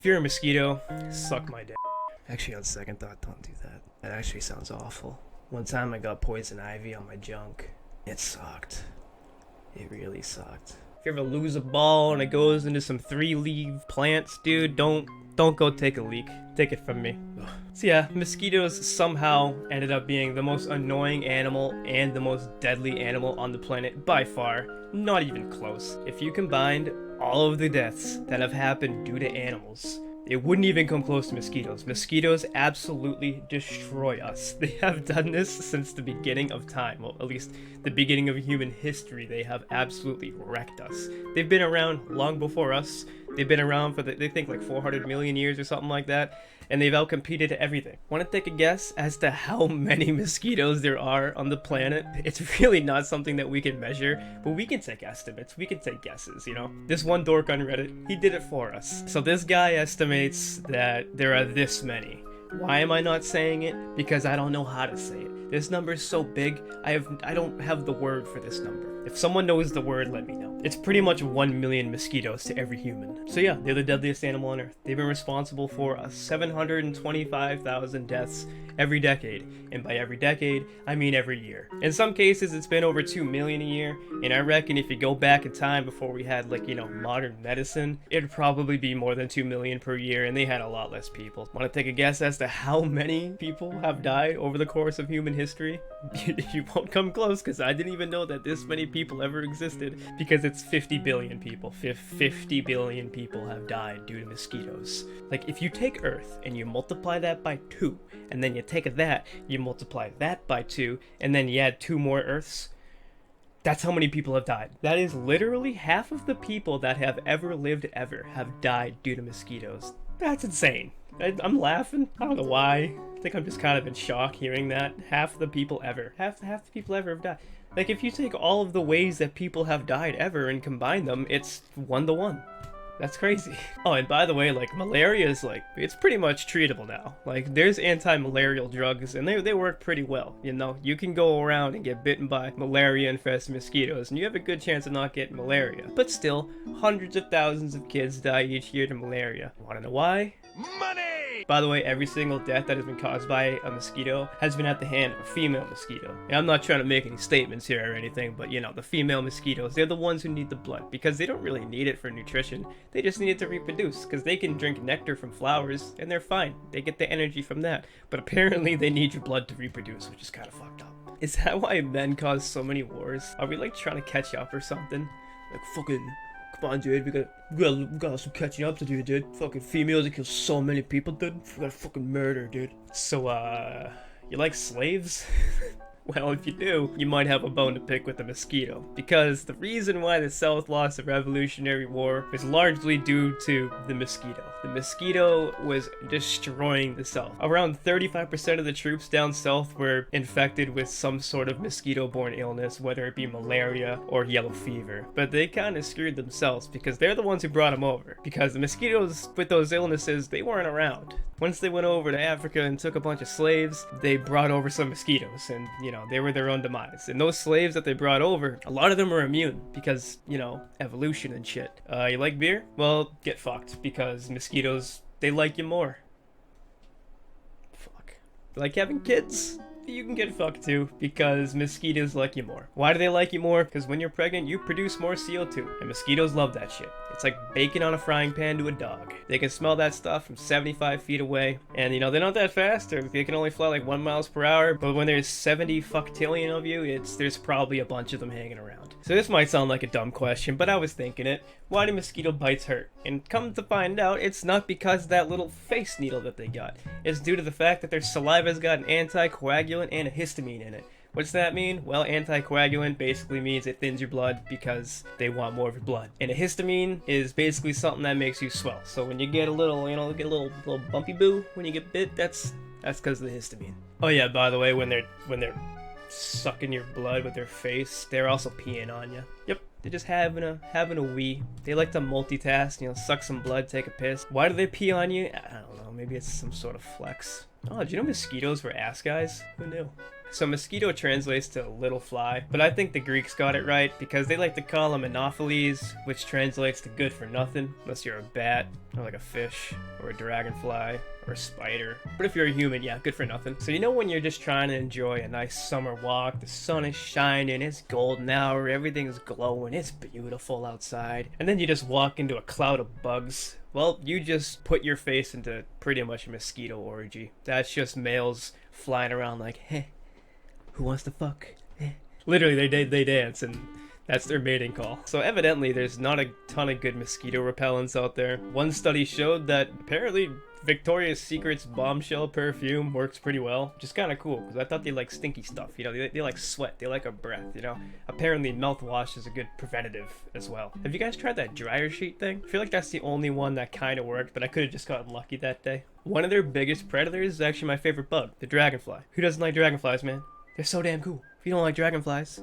If you're a mosquito, suck my dick. Actually, on second thought, don't do that. That actually sounds awful. One time I got poison ivy on my junk. It sucked. It really sucked. If you ever lose a ball and it goes into some 3-leaf plants, dude, don't go take a leak. Take it from me. Ugh. So yeah, mosquitoes somehow ended up being the most annoying animal and the most deadly animal on the planet by far. Not even close. If you combined all of the deaths that have happened due to animals, it wouldn't even come close to mosquitoes. Mosquitoes absolutely destroy us. They have done this since the beginning of time. Well, at least the beginning of human history. They have absolutely wrecked us. They've been around long before us. They've been around for, they think, like 400 million years or something like that. And they've outcompeted everything. Want to take a guess as to how many mosquitoes there are on the planet? It's really not something that we can measure, but we can take estimates. We can take guesses, you know? This one dork on Reddit, he did it for us. So this guy estimates that there are this many. Why am I not saying it? Because I don't know how to say it. This number is so big, I don't have the word for this number. If someone knows the word, let me know. It's pretty much 1 million mosquitoes to every human. So yeah, they're the deadliest animal on Earth. They've been responsible for 725,000 deaths every decade. And by every decade, I mean every year. In some cases, it's been over 2 million a year. And I reckon if you go back in time before we had, like, you know, modern medicine, it'd probably be more than 2 million per year, and they had a lot less people. Want to take a guess as to how many people have died over the course of human history? You won't come close, because I didn't even know that this many people ever existed, because it's 50 billion people. 50 billion people have died due to mosquitoes. Like, if you take Earth and you multiply that by 2, and then you take that, you multiply that by 2, and then you add 2 more Earths, that's how many people have died. That is literally half of the people that have ever lived ever have died due to mosquitoes. That's insane. I'm laughing. I don't know why. I think I'm just kind of in shock hearing that. Half the people ever. Half the people ever have died. Like, if you take all of the ways that people have died ever and combine them, it's 1 to 1. That's crazy. Oh, and by the way, like, malaria is, like, it's pretty much treatable now. Like, there's anti-malarial drugs, and they work pretty well. You know, you can go around and get bitten by malaria-infested mosquitoes, and you have a good chance of not getting malaria. But still, hundreds of thousands of kids die each year to malaria. Wanna know why? Money! By the way, every single death that has been caused by a mosquito has been at the hand of a female mosquito. And I'm not trying to make any statements here or anything, but, you know, the female mosquitoes, they're the ones who need the blood, because they don't really need it for nutrition. They just need it to reproduce, because they can drink nectar from flowers, and they're fine. They get the energy from that. But apparently they need your blood to reproduce, which is kind of fucked up. Is that why men cause so many wars? Are we, like, trying to catch up or something? Like, fucking... Come on, dude, we got some catching up to do, dude. Fucking females that kill so many people, dude. We gotta fucking murder, dude. So, you like slaves? Well, if you do, you might have a bone to pick with the mosquito. Because the reason why the South lost the Revolutionary War is largely due to the mosquito. The mosquito was destroying the South. Around 35% of the troops down south were infected with some sort of mosquito-borne illness, whether it be malaria or yellow fever. But they kind of screwed themselves, because they're the ones who brought them over. Because the mosquitoes with those illnesses, they weren't around. Once they went over to Africa and took a bunch of slaves, they brought over some mosquitoes, and, you know, they were their own demise. And those slaves that they brought over, a lot of them were immune, because, you know, evolution and shit. You like beer? Well, get fucked, because mosquitoes, they like you more. Fuck. Like having kids? You can get fucked too, because mosquitoes like you more. Why do they like you more? Because when you're pregnant, you produce more CO2, and mosquitoes love that shit. It's like bacon on a frying pan to a dog. They can smell that stuff from 75 feet away, and, you know, they're not that fast, or they can only fly like 1 mile per hour, but when there's 70 fucktillion of you, there's probably a bunch of them hanging around. So this might sound like a dumb question, but I was thinking it. Why do mosquito bites hurt? And come to find out, it's not because of that little face needle that they got. It's due to the fact that their saliva's got an anticoagulant and a histamine in it. What's that mean? Well, anticoagulant basically means it thins your blood because they want more of your blood. And a histamine is basically something that makes you swell. So when you get a little, you know, get a little bumpy boo when you get bit, that's because of the histamine. Oh yeah, by the way, when they're sucking your blood with their face, they're also peeing on you. Yep. They're just having a wee. They like to multitask, you know, suck some blood, take a piss. Why do they pee on you? I don't know, maybe it's some sort of flex. Oh, did you know mosquitoes were ass guys? Who knew? So mosquito translates to little fly, but I think the Greeks got it right because they like to call them anopheles, which translates to good for nothing, unless you're a bat, or like a fish, or a dragonfly, or a spider. But if you're a human, yeah, good for nothing. So you know when you're just trying to enjoy a nice summer walk, the sun is shining, it's golden hour, everything is glowing, it's beautiful outside, and then you just walk into a cloud of bugs. Well, you just put your face into pretty much a mosquito orgy. That's just males flying around like, hey, who wants to fuck? Eh. Literally, they dance, and that's their mating call. So evidently, there's not a ton of good mosquito repellents out there. One study showed that apparently Victoria's Secret's bombshell perfume works pretty well, which is kind of cool, because I thought they like stinky stuff, you know, they like sweat, they like our breath, you know. Apparently mouthwash is a good preventative as well. Have you guys tried that dryer sheet thing? I feel like that's the only one that kind of worked, but I could have just gotten lucky that day. One of their biggest predators is actually my favorite bug, the dragonfly. Who doesn't like dragonflies, man? They're so damn cool. If you don't like dragonflies,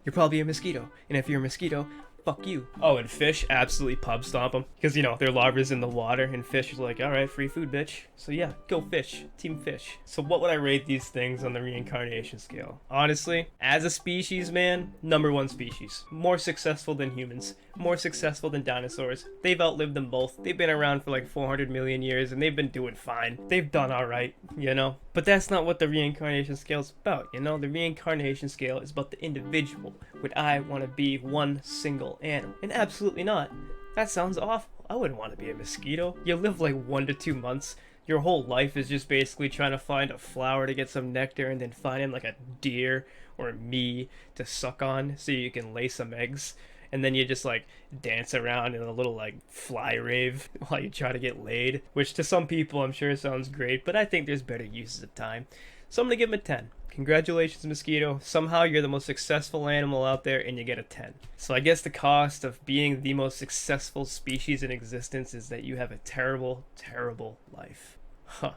you're probably a mosquito, and if you're a mosquito, fuck you. Oh, and fish absolutely pub stomp them. Because, you know, their larva's in the water, and fish is like, alright, free food, bitch. So yeah, go fish. Team fish. So what would I rate these things on the reincarnation scale? Honestly, as a species, man, #1 species. More successful than humans. More successful than dinosaurs. They've outlived them both. They've been around for like 400 million years, and they've been doing fine. They've done alright, you know? But that's not what the reincarnation scale's about, you know? The reincarnation scale is about the individual. Would I want to be one single animal? And absolutely not. That sounds awful. I wouldn't want to be a mosquito. You live like 1 to 2 months. Your whole life is just basically trying to find a flower to get some nectar and then finding like a deer or me to suck on so you can lay some eggs. And then you just like dance around in a little like fly rave while you try to get laid, which to some people I'm sure sounds great, but I think there's better uses of time. So I'm gonna give him a 10. Congratulations, mosquito. Somehow you're the most successful animal out there and you get a 10. So I guess the cost of being the most successful species in existence is that you have a terrible, terrible life. Huh.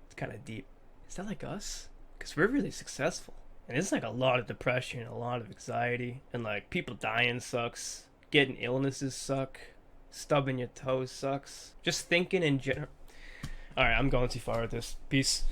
It's kind of deep. Is that like us? Because we're really successful. And it's like a lot of depression, a lot of anxiety, and like people dying sucks. Getting illnesses suck. Stubbing your toes sucks. Just thinking in general. Alright, I'm going too far with this. Peace.